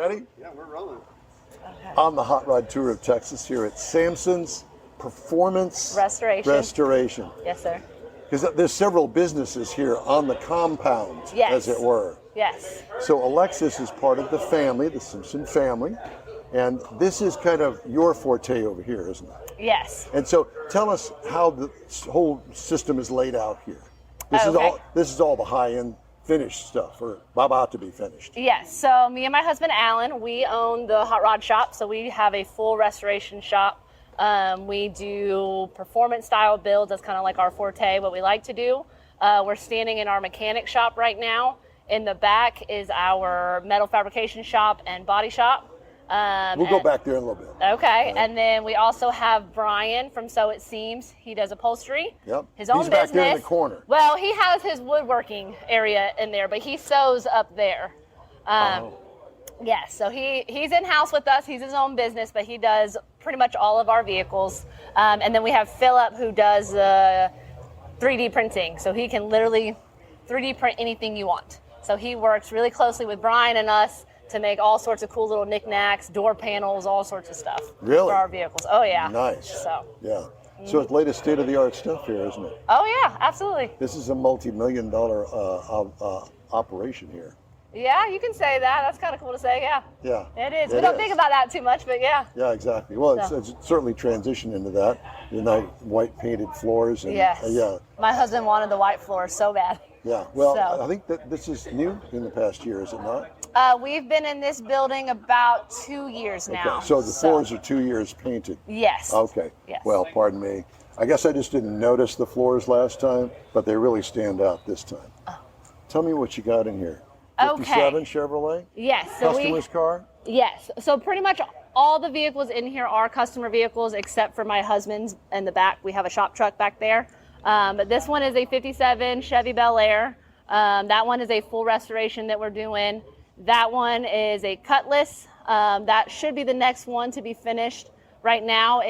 Ready? Yeah, we're rolling. Okay. On the Hot Rod Tour of Texas here at Sampson's Performance Restoration. Yes, sir. Because there's several businesses here on the compound, as it were. Yes. So Alexis is part of the family, the Sampson family, and this is kind of your forte over here, isn't it? Yes. And so tell us how the whole system is laid out here. This is all the high-end finished stuff, or about to be finished. Yes, so me and my husband Alan, we own the hot rod shop, so we have a full restoration shop. We do performance style builds. That's kind of like our forte, what we like to do. We're standing in our mechanic shop right now. In the back is our metal fabrication shop and body shop. We'll go back there in a little bit. Okay, right. And then we also have Brian from So It Seems. He does upholstery. Yep. His own business. He's back there in the corner. Well, he has his woodworking area in there, but he sews up there. Yes, so he's in-house with us. He's his own business, but he does pretty much all of our vehicles. And then we have Philip, who does 3D printing. So he can literally 3D print anything you want. So he works really closely with Brian and us to make all sorts of cool little knickknacks, door panels, all sorts of stuff for our vehicles. Oh, yeah. Nice. So. Yeah. So it's latest state-of-the-art stuff here, isn't it? Oh, yeah, absolutely. This is a multi-million-dollar operation here. Yeah, you can say that. That's kind of cool to say, yeah. Yeah. It is. We don't think about that too much, but yeah. Yeah, exactly. Well, it's certainly transitioned into that. The nice white painted floors. And, yes. Yeah. My husband wanted the white floors so bad. Yeah. Well, I think that this is new in the past year, is it not? We've been in this building about 2 years now. Okay. So the floors are 2 years painted? Yes. Okay. Yes. Well, pardon me. I guess I just didn't notice the floors last time, but they really stand out this time. Oh. Tell me what you got in here. 57 Chevrolet? Yes. So Customer's car? Yes. So pretty much all the vehicles in here are customer vehicles, except for my husband's in the back. We have a shop truck back there. But this one is a 57 Chevy Bel Air. That one is a full restoration that we're doing. That one is a Cutlass. That should be the next one to be finished. Right now,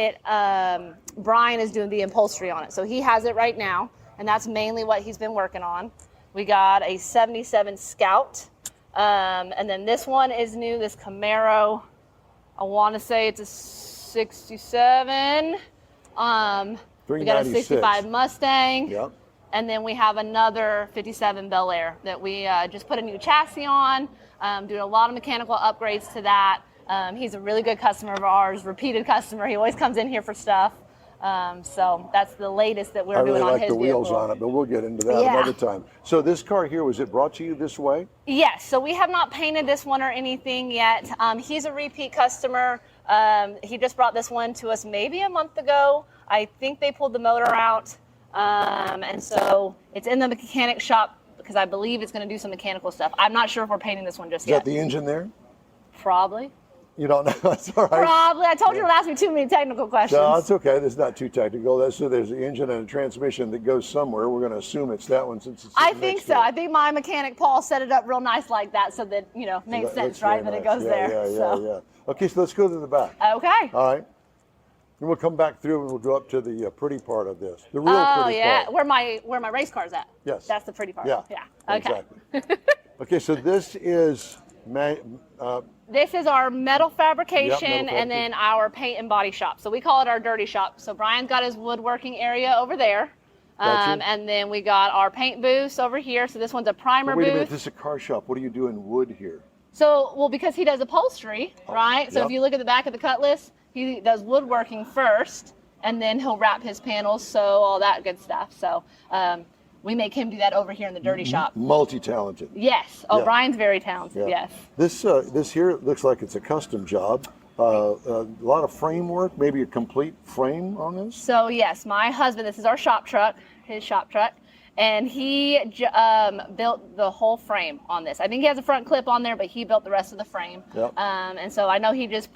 Brian is doing the upholstery on it. So he has it right now, and that's mainly what he's been working on. We got a 77 Scout. And then this one is new, this Camaro. I want to say it's a 67. We got a 65 Mustang. Yep. And then we have another 57 Bel Air that we just put a new chassis on, doing a lot of mechanical upgrades to that. He's a really good customer of ours, repeated customer. He always comes in here for stuff. So that's the latest that we're doing on his vehicle. I really like the wheels on it, but we'll get into that another time. So this car here, was it brought to you this way? Yes, so we have not painted this one or anything yet. He's a repeat customer. He just brought this one to us maybe a month ago. I think they pulled the motor out. And so it's in the mechanic shop because I believe it's going to do some mechanical stuff. I'm not sure if we're painting this one just yet. Is that the engine there? Probably. You don't know? That's all right. Probably. I told you to ask me too many technical questions. No, it's okay. That's not too technical. So there's the engine and a transmission that goes somewhere. We're going to assume it's that one since it's I think so. I think my mechanic, Paul, set it up real nice like that so that, makes sense, right? That it goes there. Yeah. Okay, so let's go to the back. Okay. All right. And we'll come back through and we'll go up to the pretty part of this. The real pretty part. Where my race car's at. Yes. That's the pretty part. Yeah. Okay. Exactly. Okay, so this is this is our metal fabrication and then our paint and body shop. So we call it our dirty shop. So Brian's got his woodworking area over there. And then we got our paint booths over here. So this one's a primer booth. Wait a minute, this is a car shop. What do you do in wood here? So, because he does upholstery, right? So if you look at the back of the Cutlass, he does woodworking first, and then he'll wrap his panels, so all that good stuff. So we make him do that over here in the dirty shop. Multi-talented. Yes. Oh, Brian's very talented, yes. This here looks like it's a custom job. A lot of framework, maybe a complete frame on this? So yes, my husband, this is our shop truck, his shop truck. And he built the whole frame on this. I think he has a front clip on there, but he built the rest of the frame. Yep. And so I know he just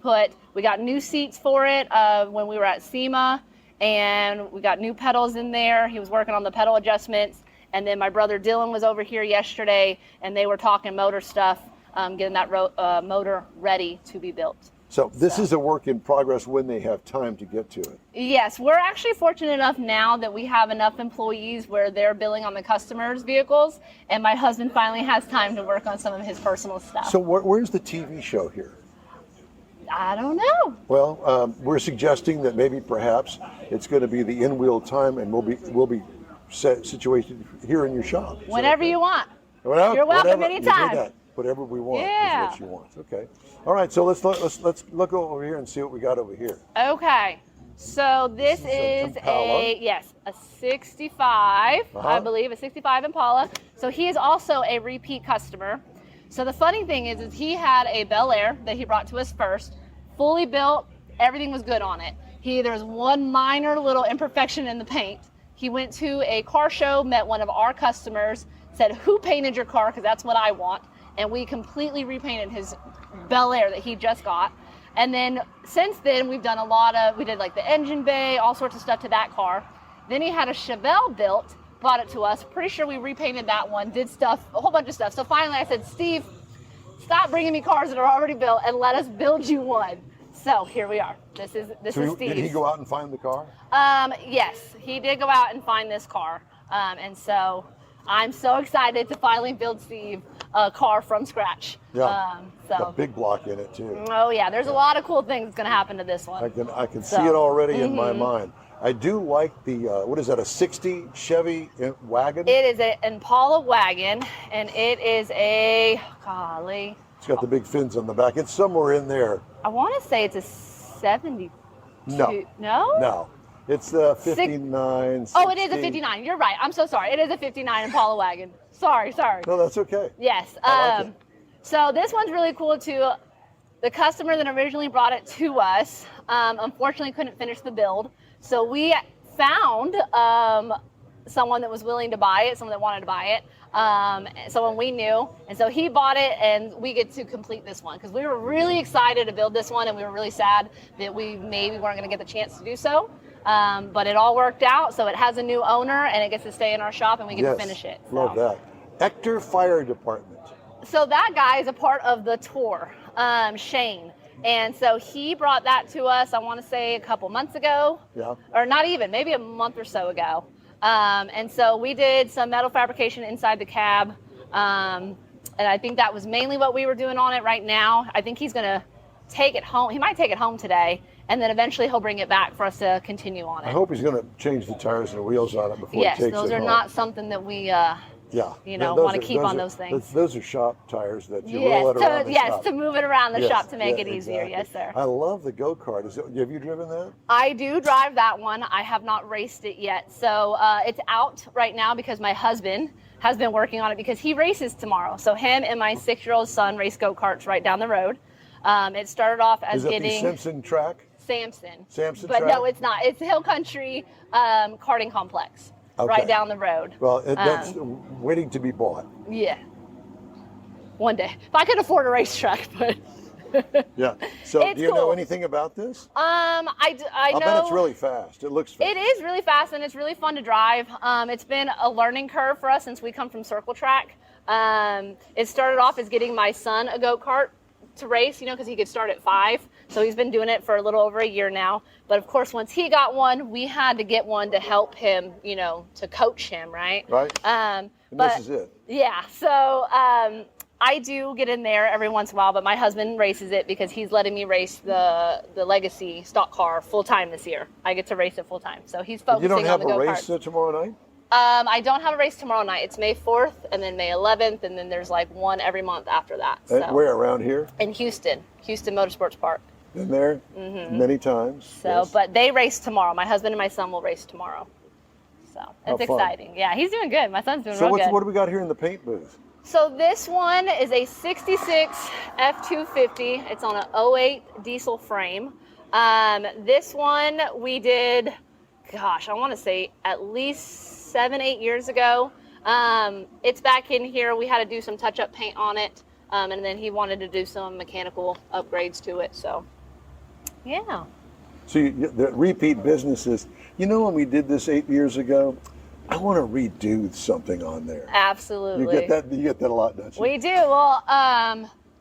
we got new seats for it when we were at SEMA, and we got new pedals in there. He was working on the pedal adjustments. And then my brother Dylan was over here yesterday, and they were talking motor stuff, getting that motor ready to be built. So this is a work in progress when they have time to get to it. Yes, we're actually fortunate enough now that we have enough employees where they're billing on the customers' vehicles, and my husband finally has time to work on some of his personal stuff. So where's the TV show here? I don't know. Well, we're suggesting that maybe perhaps it's going to be the in-wheel time, and we'll be situated here in your shop. Whenever you want. Whatever, You're welcome whatever, anytime. You did that. Whatever we want Yeah. is what you want. Okay. All right. So let's look over here and see what we got over here. Okay. So this is Impala. a 65, I believe, a 65 Impala. So he is also a repeat customer. So the funny thing is he had a Bel Air that he brought to us first, fully built, everything was good on it. There was one minor little imperfection in the paint. He went to a car show, met one of our customers, said, "Who painted your car? Because that's what I want." And we completely repainted his Bel Air that he just got. And then since then, we did like the engine bay, all sorts of stuff to that car. Then he had a Chevelle built, brought it to us. Pretty sure we repainted that one, did stuff, a whole bunch of stuff. So finally I said, "Steve, stop bringing me cars that are already built and let us build you one." So here we are. This is Steve's. Did he go out and find the car? Yes, he did go out and find this car. And so I'm so excited to finally build Steve a car from scratch. Yeah. So A big block in it too. Oh yeah, there's a lot of cool things going to happen to this one. I can see it already in my mind. I do like the what is that? A '60 Chevy wagon? It is an Impala wagon, and it is a golly. It's got the big fins on the back. It's somewhere in there. I want to say it's a 72. No. No? No. It's the 59. Oh, it is a 60. 59. You're right. I'm so sorry. It is a 59 Impala wagon. Sorry. No, that's okay. Yes. I like it. So this one's really cool too. The customer that originally brought it to us, unfortunately couldn't finish the build. So we found someone that was willing to buy it, someone that wanted to buy it, someone we knew. And so he bought it, and we get to complete this one because we were really excited to build this one, and we were really sad that we maybe weren't going to get the chance to do so. But it all worked out. So it has a new owner, and it gets to stay in our shop, and we get to finish it. So. Love that. Ector Fire Department. So that guy is a part of the tour, Shane. And so he brought that to us, I want to say a couple months ago. Yeah. Or not even, maybe a month or so ago. And so we did some metal fabrication inside the cab. And I think that was mainly what we were doing on it right now. I think he's going to take it home. He might take it home today, and then eventually he'll bring it back for us to continue on it. I hope he's going to change the tires and the wheels on it before he takes it home. Yes, those are not something that we... Yeah, want to keep on those things. Those are shop tires that you roll it around the shop. To move it around the shop to make it easier. Exactly. Yes, sir. I love the go-kart. Have you driven that? I do drive that one. I have not raced it yet. So it's out right now because my husband has been working on it because he races tomorrow. So him and my 6-year-old son race go-karts right down the road. It started off as Is it the Simpson track? Sampson. Sampson But track? no, it's not. It's Hill Country Karting Complex. Okay. Right down the road. Well, that's waiting to be bought. Yeah. One day. If I could afford a racetrack, but... Yeah. So It's do you know cool. anything about this? I know... bet it's really fast. It looks fast. It is really fast, and it's really fun to drive. It's been a learning curve for us since we come from circle track. It started off as getting my son a go-kart to race, because he could start at 5. So he's been doing it for a little over a year now. But of course, once he got one, we had to get one to help him, to coach him, right? Right. But this is it. Yeah. So I do get in there every once in a while, but my husband races it because he's letting me race the Legacy stock car full time this year. I get to race it full time. So he's focusing on the go-kart. You don't have a race tomorrow night? I don't have a race tomorrow night. It's May 4th and then May 11th, and then there's like one every month after that. So. Where, around here? In Houston Motorsports Park. Been there many times. So, yes. But they race tomorrow. My husband and my son will race tomorrow. So it's exciting. Yeah, he's doing good. My son's doing real good. So what do we got here in the paint booth? So this one is a 66 F250. It's on an 08 diesel frame. This one we did, I want to say at least 7-8 years ago. It's back in here. We had to do some touch-up paint on it, and then he wanted to do some mechanical upgrades to it. So, yeah. So the repeat businesses. When we did this 8 years ago, I want to redo something on there. Absolutely. You get that a lot, don't you? We do. Well,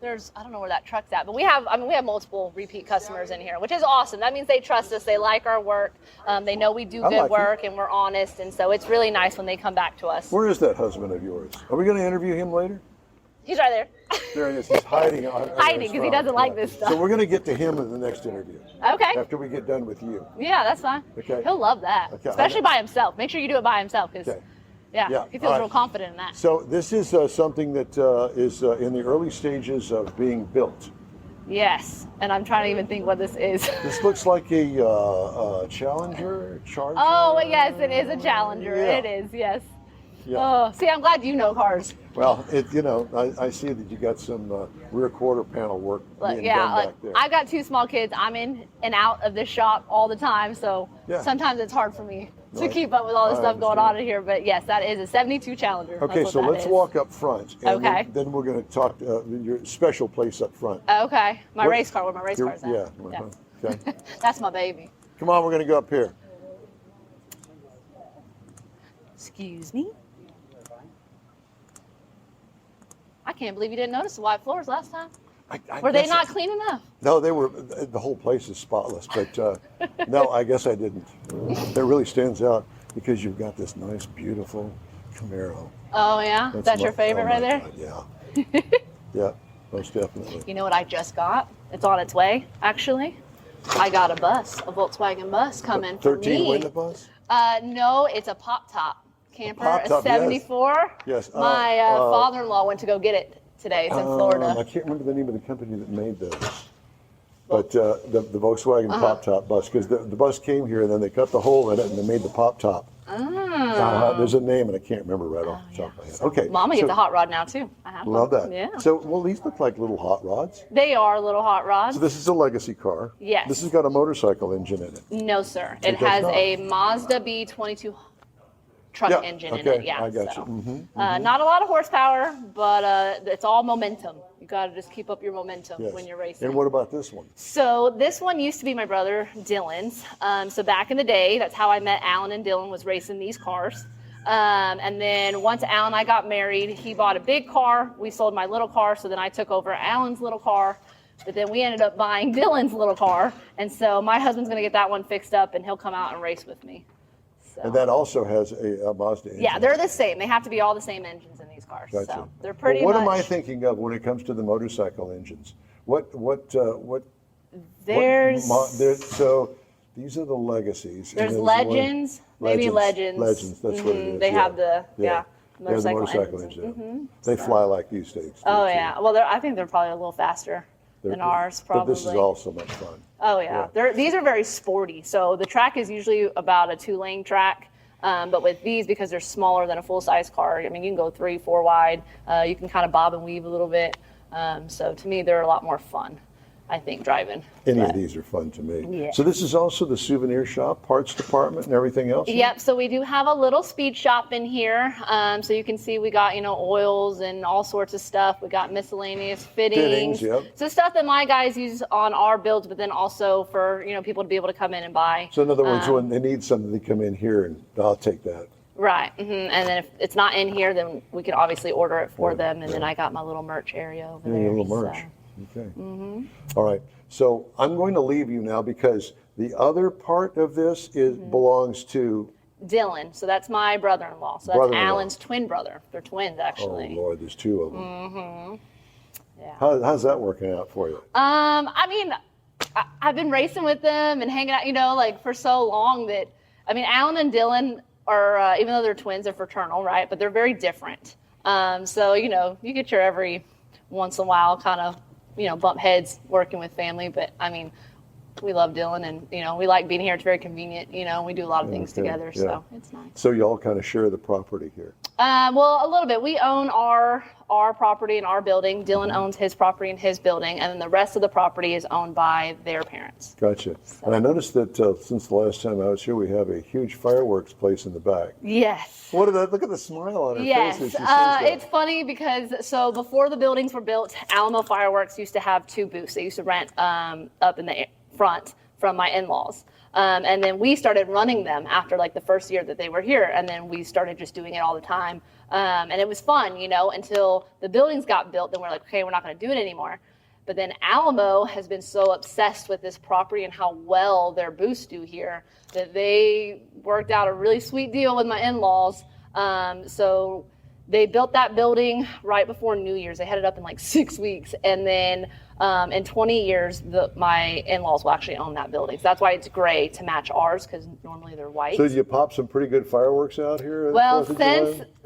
I don't know where that truck's at, but we have multiple repeat customers in here, which is awesome. That means they trust us. They like our work. They know we do good work and we're honest. And so it's really nice when they come back to us. Where is that husband of yours? Are we going to interview him later? He's right there. There he is. He's hiding. Hiding because he doesn't like this stuff. So we're going to get to him in the next interview. Okay. After we get done with you. Yeah, that's fine. Okay. He'll love that, especially by himself. Make sure you do it by himself because, he feels real confident in that. So this is something that is in the early stages of being built. Yes, and I'm trying to even think what this is. This looks like a Challenger, Charger. Oh, yes, it is a Challenger. Yeah. It is, yes. Yeah. Oh, see, I'm glad you know cars. Well, I see that you got some rear quarter panel work being done back there. I've got two small kids. I'm in and out of this shop all the time, so sometimes it's hard for me to keep up with all the stuff going on in here. But yes, that is a 72 Challenger. Okay, so let's walk up front. And then we're going to talk your special place up front. Okay, race car, where my race car's at. Yeah. Okay. That's my baby. Come on, we're going to go up here. Excuse me. I can't believe you didn't notice the white floors last time. Were they not clean enough? No, they were. The whole place is spotless, but no, I guess I didn't. It really stands out because you've got this nice, beautiful Camaro. Oh yeah, that's your favorite right there. God, yeah, yeah, most definitely. You know what I just got? It's on its way, actually. I got a Volkswagen bus coming for me. 13-window bus? No, it's a pop top camper, a 74. Yes. My father-in-law went to go get it today. It's in Florida. I can't remember the name of the company that made those. But the Volkswagen pop top bus, because the bus came here and then they cut the hole in it and they made the pop top. There's a name and I can't remember right off the top of my head. Okay. Mama gets a hot rod now too. I have love one. that. Yeah. So, these look like little hot rods. They are little hot rods. So this is a legacy car. Yes. This has got a motorcycle engine in it. No, sir. It has a Mazda B22 truck engine in it. Yeah. I got you. Not a lot of horsepower, but it's all momentum. You got to just keep up your momentum when you're racing. And what about this one? So this one used to be my brother Dylan's. So back in the day, that's how I met Alan and Dylan, was racing these cars. And then once Alan and I got married, he bought a big car. We sold my little car, so then I took over Alan's little car. But then we ended up buying Dylan's little car. And so my husband's going to get that one fixed up, and he'll come out and race with me. So. And that also has a Mazda engine. Yeah, they're the same. They have to be all the same engines in these cars. Gotcha. So they're pretty what much. Am I thinking of when it comes to the motorcycle engines? So these are the legacies. There's Legends, maybe Legends. Legends, that's what it is. They have the motorcycle engine. They fly like these things. Oh yeah. Well, I think they're probably a little faster than ours, probably. But this is also much fun. Oh yeah. These are very sporty. So the track is usually about a 2-lane track. But with these, because they're smaller than a full-size car, I mean, you can go 3-4 wide. You can kind of bob and weave a little bit. So to me, they're a lot more fun, I think, driving. Any of these are fun to me. Yeah. So this is also the souvenir shop, parts department, and everything else? Yep. So we do have a little speed shop in here. So you can see we got, oils and all sorts of stuff. We got miscellaneous fittings. So stuff that my guys use on our builds, but then also for, people to be able to come in and buy. So in other words, when they need something, they come in here and I'll take that. Right. And then if it's not in here, then we can obviously order it for them. And then I got my little merch area over there. Your little merch. Okay. All right. So I'm going to leave you now because the other part of this belongs to Dylan. So that's my brother-in-law. So that's Alan's twin brother. They're twins, actually. Oh Lord, there's two of them. Yeah. How's that working out for you? I mean, I've been racing with them and hanging out, for so long that, Alan and Dylan are, even though they're twins, they're fraternal, right? But they're very different. So, you get your every once in a while kind of, bump heads working with family. But, we love Dylan and, we like being here. It's very convenient. We do a lot of things together. Yeah. So it's nice. So you all kind of share the property here? Well, a little bit. We own our property and our building. Dylan owns his property and his building. And then the rest of the property is owned by their parents. Gotcha. So. And I noticed that since the last time I was here, we have a huge fireworks place in the back. Yes. Look at the smile on her face. Yes. It's funny because before the buildings were built, Alamo Fireworks used to have 2 booths. They used to rent up in the front from my in-laws. And then we started running them after like the first year that they were here. And then we started just doing it all the time. And it was fun, you know, until the buildings got built. Then we're like, okay, we're not going to do it anymore. But then Alamo has been so obsessed with this property and how well their booths do here that they worked out a really sweet deal with my in-laws. So they built that building right before New Year's. They had it up in like 6 weeks. And then in 20 years, my in-laws will actually own that building. So that's why it's gray to match ours, because normally they're white. So did you pop some pretty good fireworks out here? Well,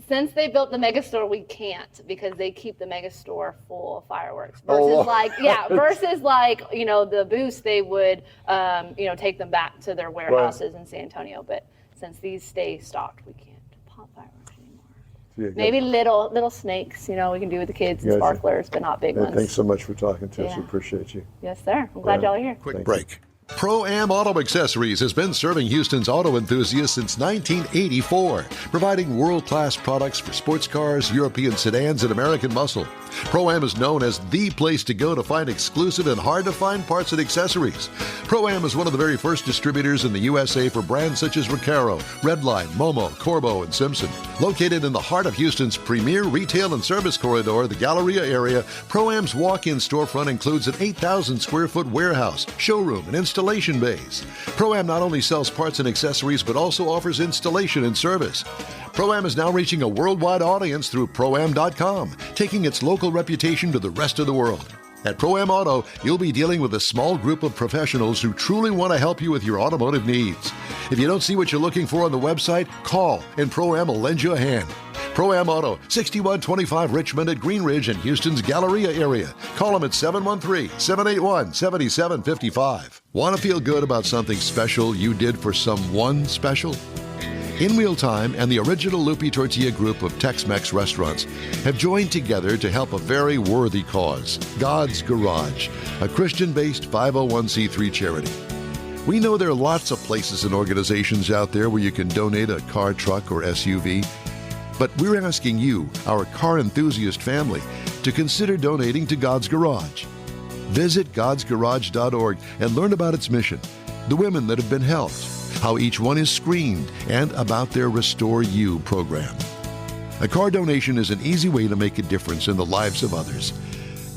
since they built the megastore, we can't, because they keep the megastore full of fireworks. Versus like, you know, the booths, they would, you know, take them back to their warehouses in San Antonio. But since these stay stocked, we can't pop fireworks anymore. Maybe little snakes, you know, we can do with the kids and sparklers, but not big ones. Thanks so much for talking to us. We appreciate you. Yes, sir. I'm glad y'all are here. Quick break. Pro-Am Auto Accessories has been serving Houston's auto enthusiasts since 1984, providing world-class products for sports cars, European sedans, and American muscle. Pro-Am is known as the place to go to find exclusive and hard-to-find parts and accessories. Pro-Am is one of the very first distributors in the USA for brands such as Recaro, Redline, Momo, Corbo, and Simpson. Located in the heart of Houston's premier retail and service corridor, the Galleria area, Pro-Am's walk-in storefront includes an 8,000-square-foot warehouse, showroom, and installation bays. Pro-Am not only sells parts and accessories, but also offers installation and service. Pro-Am is now reaching a worldwide audience through Pro-Am.com, taking its local reputation to the rest of the world. At Pro-Am Auto, you'll be dealing with a small group of professionals who truly want to help you with your automotive needs. If you don't see what you're looking for on the website, call and Pro-Am will lend you a hand. Pro-Am Auto, 6125 Richmond at Green Ridge in Houston's Galleria area. Call them at 713-781-7755. Want to feel good about something special you did for someone special? In Wheel Time and the original Lupi Tortilla group of Tex-Mex restaurants have joined together to help a very worthy cause, God's Garage, a Christian-based 501c3 charity. We know there are lots of places and organizations out there where you can donate a car, truck, or SUV, but we're asking you, our car enthusiast family, to consider donating to God's Garage. Visit godsgarage.org and learn about its mission, the women that have been helped, how each one is screened, and about their Restore You program. A car donation is an easy way to make a difference in the lives of others.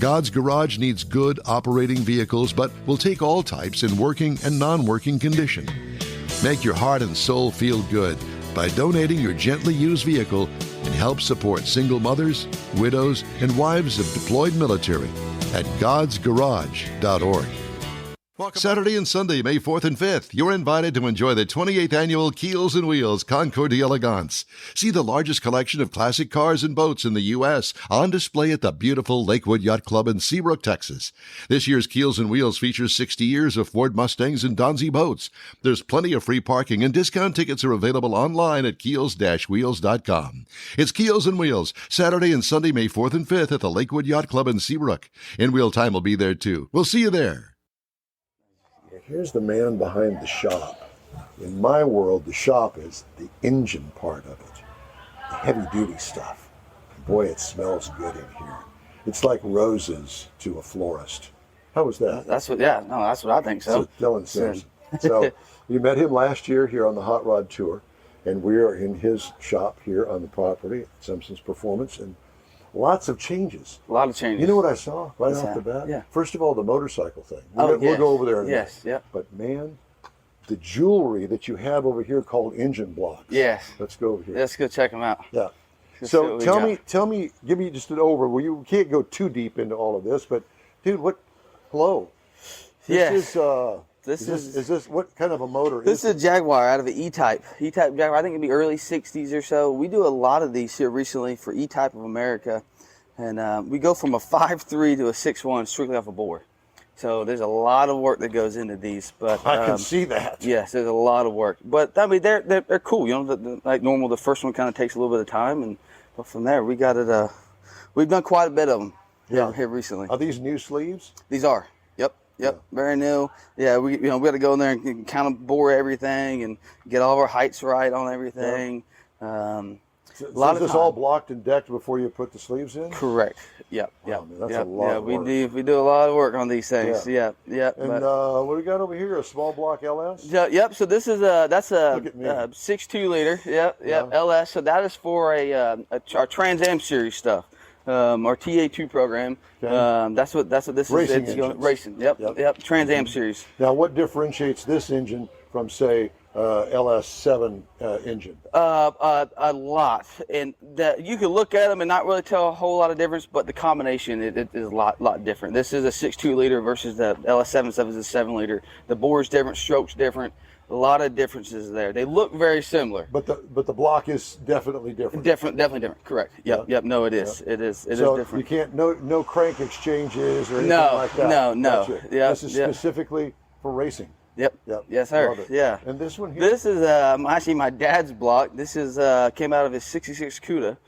God's Garage needs good operating vehicles, but will take all types in working and non-working condition. Make your heart and soul feel good by donating your gently used vehicle and help support single mothers, widows, and wives of deployed military at godsgarage.org. Saturday and Sunday, May 4th and 5th, you're invited to enjoy the 28th annual Keels and Wheels Concours d'Elegance. See the largest collection of classic cars and boats in the U.S. on display at the beautiful Lakewood Yacht Club in Seabrook, Texas. This year's Keels and Wheels features 60 years of Ford Mustangs and Donzi boats. There's plenty of free parking, and discount tickets are available online at keels-wheels.com. It's Keels and Wheels, Saturday and Sunday, May 4th and 5th at the Lakewood Yacht Club in Seabrook. In Wheel Time will be there too. We'll see you there. Here's the man behind the shop. In my world, the shop is the engine part of it, the heavy-duty stuff. Boy, it smells good in here. It's like roses to a florist. How was that? That's what I think so. Dylan Sampson. So you met him last year here on the Hot Rod Tour, and we are in his shop here on the property at Simpson's Performance, and lots of changes. A lot of changes. You know what I saw right off the bat? Yeah. First of all, the motorcycle thing. We'll go over there in a minute. Yeah. But man, the jewelry that you have over here called engine blocks. Yes. Let's go over here. Let's go check them out. Yeah. Let's So tell me, give me just an overview. Well, you can't go too deep into all of this, but dude, hello. This is this what kind of a motor is This is a Jaguar out of an E-Type. E-Type Jaguar, I think it'd be early 60s or so. We do a lot of these here recently for E-Type of America. And we go from a 5.3 to a 6.1 strictly off a bore. So there's a lot of work that goes into these. But I can see that. Yes, there's a lot of work. But I mean, they're cool. You know, like normal, the first one kind of takes a little bit of time, but from there we got it. We've done quite a bit of them here recently. Are these new sleeves? These are. Yep. Yeah. Very new. Yeah, we got to go in there and kind of bore everything and get all of our heights right on everything. So, A lot is of this all time. blocked and decked before you put the sleeves in? Correct. Yep. Yep. man, that's yep. a lot Yeah, of work. we do a lot of work on these things. Yeah. Yeah. Yep. And what do we got over here? A small block LS? Yep. So this is that's a Look at me. 6.2 liter. Yep. Yeah. LS. So that is for our Trans Am series stuff. Our TA2 program. Okay. That's what this Racing is. It's going engines. racing. Yep. Yep. Yep. Trans Am series. Now, what differentiates this engine from, say, LS7 engine? A lot, and that you can look at them and not really tell a whole lot of difference, but the combination it is a lot different. This is a 6.2 liter versus the LS7 stuff is a 7 liter. The bore's different, stroke's different. A lot of differences there. They look very similar, But the block is definitely different. definitely different. Correct. Yep. Yeah. Yep. No, it is. It is. It is So different. you can't no crank exchanges or anything No, like that. no. Gotcha. Yeah, This is yeah. specifically for racing. Yep. Yep. Yes, sir. Love it. Yeah. And this one here. This is actually my dad's block. This is came out of his '66 Cuda.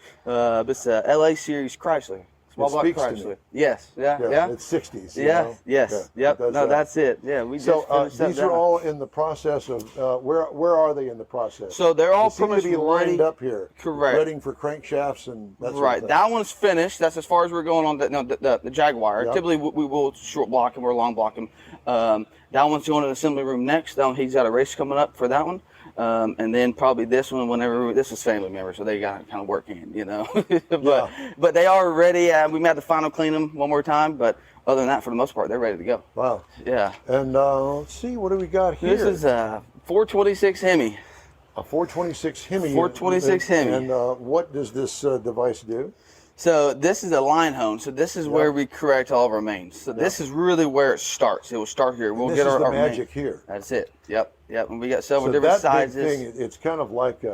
It's a LA series Chrysler. Small It block speaks to me. Chrysler. Yes. Yeah. Yeah, it's 60s. you Yeah. know? Yes. Yeah, Yep. it does No, that. that's it. Yeah. We So just finished up these that are one. all in the process of where are they in the process? So they're all They seem pretty to be much lined ready. up here, Correct. ready for crankshafts and that sort Right. of thing. That one's finished. That's as far as we're going on the Jaguar. Yep. Typically we will short block them or long block them. That one's going to the assembly room next. That one, he's got a race coming up for that one. And then probably this one whenever this is family members, so they got kind of work in, you know. but they are ready. We may have to final clean them one more time, but other than that, for the most part, they're ready to go. Wow. Yeah. And let's see, what do we got here? This is a 426 Hemi. a 426 Hemi. 426 Hemi. And what does this device do? So this is a line hone. So this is where we correct all of our mains. So this is really where it starts. It will start here. We'll This get is our the main. magic here. That's it. Yep. And we got several So different that big sizes. thing, it's kind of like,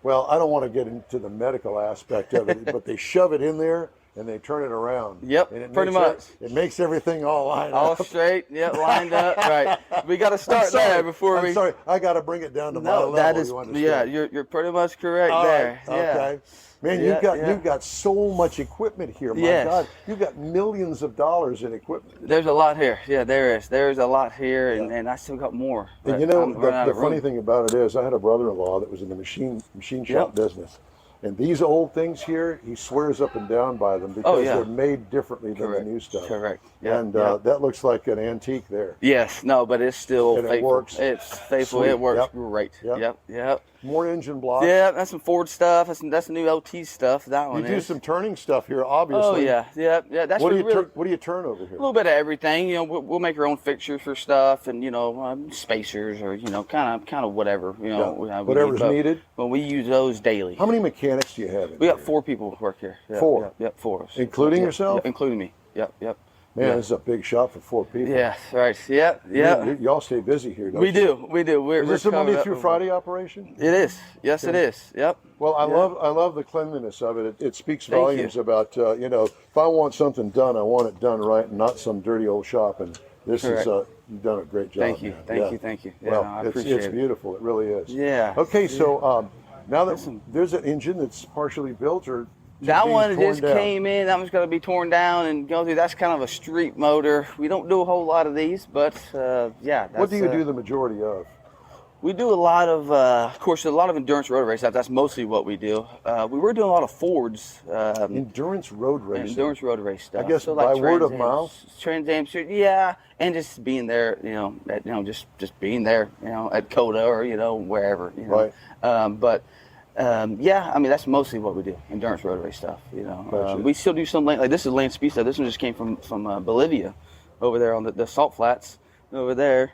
well, I don't want to get into the medical aspect of it, but they shove it in there and they turn it around. Yep, And it pretty makes much. It makes everything all lined All up. straight. Yep. Lined up. Right. We got to start there before I'm we. sorry, I got to bring it down to my No, level. that is. you understand? Yeah, you're pretty much correct All there. right, Yeah. okay. Man, Yeah, you've got so much equipment here. My Yes. God, you've got millions of dollars in equipment. There's a lot here. Yeah, there is. There's a lot here, and I still got more. And but you know, I'm running out the of room. funny thing about it is, I had a brother-in-law that was in the machine shop business. And these old things here, he swears up and down by them because they're made differently than the new stuff. Correct. Yep. And Yep. that looks like an antique there. Yes. No, but it's still And it faithful. works. It's faithful. Sweet. It works Yep. great. Yep. Yep. More engine blocks. Yeah, that's some Ford stuff. That's new LT stuff. That You one do is. some turning stuff here, obviously. Oh yeah. That's What do you really, what do you turn over here? a little bit of everything. You know, we'll make our own fixtures for stuff, and spacers, or kind of whatever. You know, we Whatever's need, but- needed. But we use those daily. How many mechanics do you have in We got here? 4 people who work here. Yep, 4? Yep. 4 of us. Including Yep, yourself? yep, including me. Yep. Man, Yeah. this is a big shop for 4 people. Yeah. Right. Yep. Y'all stay busy here, don't We you? do. We're Is this a covered Monday up through with- Friday operation? It is. Yes, it is. Yep. Well, I Yeah. love the cleanliness of it. It speaks Thank volumes you. about if I want something done, I want it done right, and not some dirty old shop. And this Correct. is you've done a great job. Thank you. man. Thank you. Yeah, Well, no, I it's appreciate it. beautiful. It really is. Yeah. Okay, so now that there's an engine that's partially built, or That being one torn just down. came in. That one's going to be torn down and go through. That's kind of a street motor. We don't do a whole lot of these, but yeah. What do you that's, do the majority of? We do a lot of course, a lot of endurance road race stuff. That's mostly what we do. We were doing a lot of Fords. Endurance road racing. Endurance road race stuff. I guess so by word of Trans Am- mouth? Trans Am, yeah, and just being there, just being there, at Coda or wherever, Right. Yeah, I mean that's mostly what we do, endurance road race stuff. Gotcha. We still do some like this is land speed stuff. This one just came from Bolivia, over there on the salt flats over there.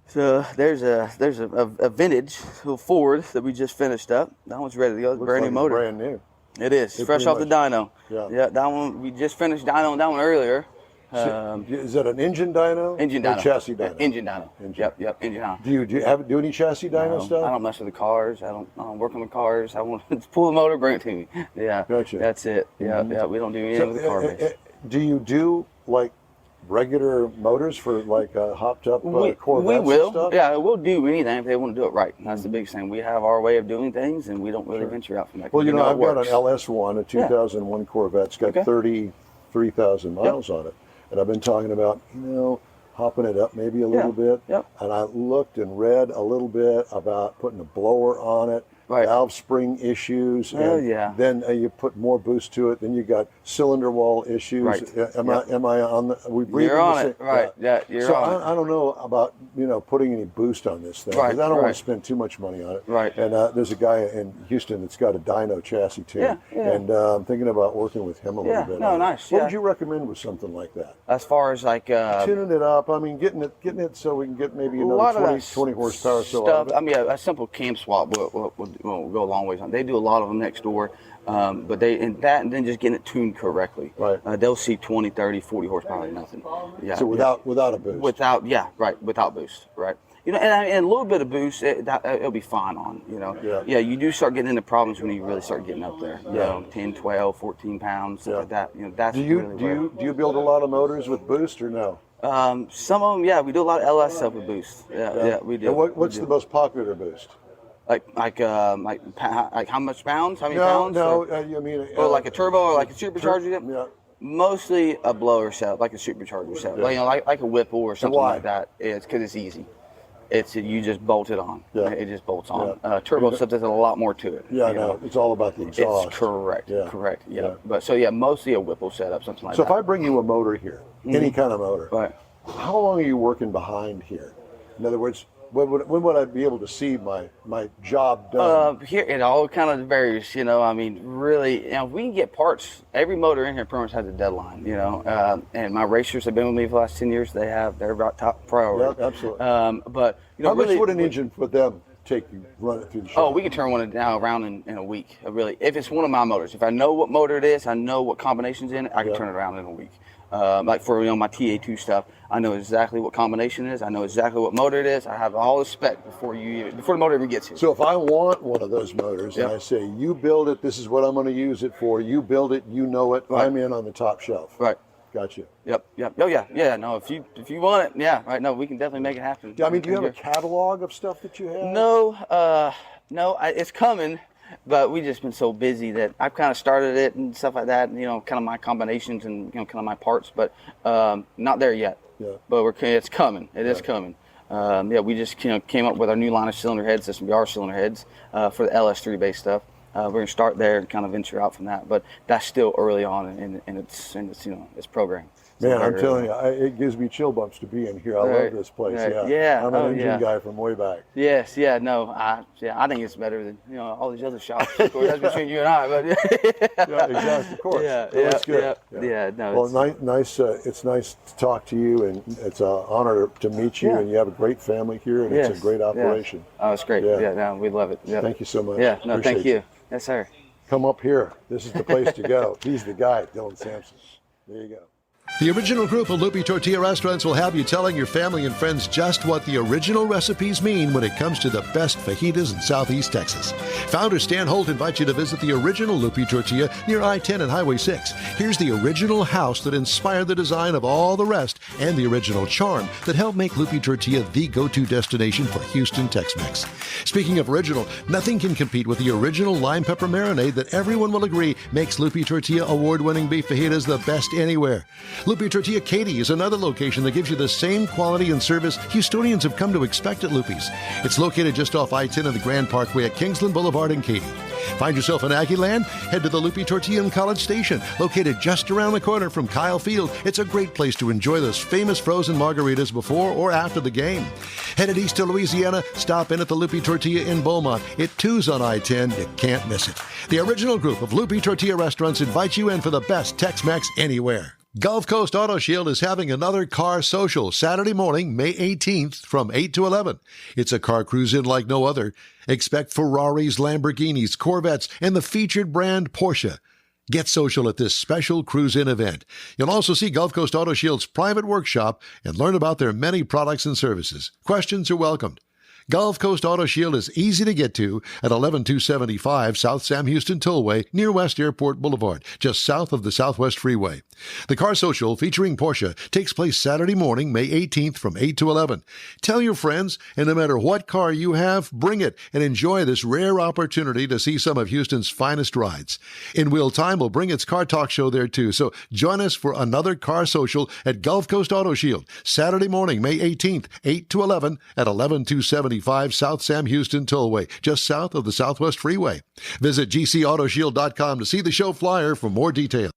So there's a vintage little Ford that we just finished up. That one's ready to go. Looks Brand like new it's motor. brand new. It is It fresh pretty off the dyno. Yeah. That one we just finished dyno on that one earlier. Is that an engine dyno? Engine or dyno. chassis dyno? Engine dyno. Engine. Yep, engine dyno. Do you do any chassis dyno No, stuff? I don't mess with the cars. I don't work on the cars. I want to pull the motor, bring it to me. Yeah. Gotcha. That's it. Yeah. We don't do anything with the car base. Do you do like regular motors for like hopped up Corvettes we and will. stuff? Yeah, we'll do anything if they want to do it right. That's the biggest thing. We have our way of doing things, and we don't really venture out from that. Well, We know I've it got an works. LS1, a 2001 Corvette. It's got Okay. 33,000 miles on it. And I've been talking about, hopping it up maybe a little bit. Yep. And I looked and read a little bit about putting a blower on it. valve spring issues. Oh, And yeah. then you put more boost to it. Then you got cylinder wall issues. Right. Am I on the? Are we breathing You're on the same- it, right? Yeah, you're so on it. I don't know about putting any boost on this thing. Right, 'Cause I don't want right. to spend too much money on it. Right. And there's a guy in Houston that's got a dyno chassis too. Yeah, yeah. And I'm thinking about working with him a little Yeah, bit. no, on it. nice, What yeah. would you recommend with something like that? As far as like Tuning it up. I mean, getting it so we can get maybe a lot another of 20 horsepower. So stuff. I mean, a simple cam swap will go a long ways on. They do a lot of them next door, but and then just getting it tuned correctly. Right. They'll see 20, 30, 40 horsepower, nothing. Yeah. So without a boost. Without boost, right? And a little bit of boost, it'll be fine on, Yeah. Yeah, you do start getting into problems when you really start getting up there, 10, 12, 14 pounds, stuff like that. That's Do you really do you build a lot of motors with boost or no? some of them, yeah, we do a lot of LS stuff with boost. Yeah, we do. And what's the most popular boost? like how much pounds? How many No, pounds? no. Or, I mean, like a turbo or like a supercharger? Yeah. Mostly a blower setup, like a supercharger setup, like a Whipple or something why? like that. It's because it's easy. You just bolt it on. Yeah. It just bolts on. Turbo stuff, there's a lot more to it. Yeah, I know. It's all about the exhaust. It's correct. Yeah. Correct. Yeah. Yeah. But mostly a Whipple setup, something like So that. if I bring you a motor here, any kind of motor, Right. how long are you working behind here? In other words, when would I be able to see my job done? Here it all kind of varies, I mean, really, we can get parts. Every motor in here pretty much has a deadline, and my racers have been with me for the last 10 years. They're about top priority. Yeah, absolutely. But How really, much would an engine for them take you run it through the shop? Oh, we can turn one now around in a week. Really, if it's one of my motors, if I know what motor it is, I know what combinations in it, I can turn it around in a week. Like for my TA2 stuff, I know exactly what combination it is. I know exactly what motor it is. I have all the spec before the motor even gets here. So if I want one of those motors and I say, you build it, this is what I'm going to use it for, you build it, you know it, Right. I'm in on the top shelf. Right. Gotcha. Yep. Oh yeah. No, if you want it, yeah. Right. No, we can definitely make it happen. Yeah, I mean, do you have a catalog of stuff that you have? No. It's coming. But we just been so busy that I've kind of started it and stuff like that, and, kind of my combinations and, kind of my parts, but not there yet. Yeah. But it's coming. It is coming. We just, came up with our new line of cylinder heads, SMBR cylinder heads for the LS3 based stuff. We're going to start there and kind of venture out from that, but that's still early on in its program. Man, I'm telling you, it gives me chill bumps to be in here. I love this place. Right. Yeah. Yeah. I'm an engine guy from way back. Yes, yeah, no, I think it's better than all these other shops. Of course, that's between you and I, but Yeah, exactly. Of course. Yeah, No, it's good. yeah. No, Well, nice. It's nice to talk to you, and it's an honor to meet you. Yeah. And you have a great family here, and it's a great operation. Oh, it's great. Yeah. Yeah, no, we love it. Yeah. Thank you so much. Yeah, no, Appreciate thank you. Yes, sir. Come up here. This is the place to go. He's the guy, Dylan Sampson. There you go. The original group of Loopy Tortilla restaurants will have you telling your family and friends just what the original recipes mean when it comes to the best fajitas in Southeast Texas. Founder Stan Holt invites you to visit the original Loopy Tortilla near I-10 and Highway 6. Here's the original house that inspired the design of all the rest and the original charm that helped make Loopy Tortilla the go-to destination for Houston Tex-Mex. Speaking of original, nothing can compete with the original lime pepper marinade that everyone will agree makes Loopy Tortilla award-winning beef fajitas the best anywhere. Loopy Tortilla Katy is another location that gives you the same quality and service Houstonians have come to expect at Loopy's. It's located just off I-10 and the Grand Parkway at Kingsland Boulevard in Katy. Find yourself in Aggie Land? Head to the Loopy Tortilla in College Station, located just around the corner from Kyle Field. It's a great place to enjoy those famous frozen margaritas before or after the game. Headed east to Louisiana? Stop in at the Loopy Tortilla in Beaumont. It too's on I-10. You can't miss it. The original group of Loopy Tortilla restaurants invites you in for the best Tex-Mex anywhere. Gulf Coast Auto Shield is having another car social Saturday morning, May 18th from 8 to 11. It's a car cruise-in like no other. Expect Ferraris, Lamborghinis, Corvettes, and the featured brand Porsche. Get social at this special cruise-in event. You'll also see Gulf Coast Auto Shield's private workshop and learn about their many products and services. Questions are welcomed. Gulf Coast Auto Shield is easy to get to at 11275 South Sam Houston Tollway near West Airport Boulevard, just south of the Southwest Freeway. The Car Social featuring Porsche takes place Saturday morning, May 18th from 8 to 11. Tell your friends, and no matter what car you have, bring it and enjoy this rare opportunity to see some of Houston's finest rides. In Wheel Time will bring its Car Talk show there too, so join us for another Car Social at Gulf Coast Auto Shield, Saturday morning, May 18th, 8 to 11 at 11275 125 South Sam Houston Tollway, just south of the Southwest Freeway. Visit gcautoshield.com to see the show flyer for more details.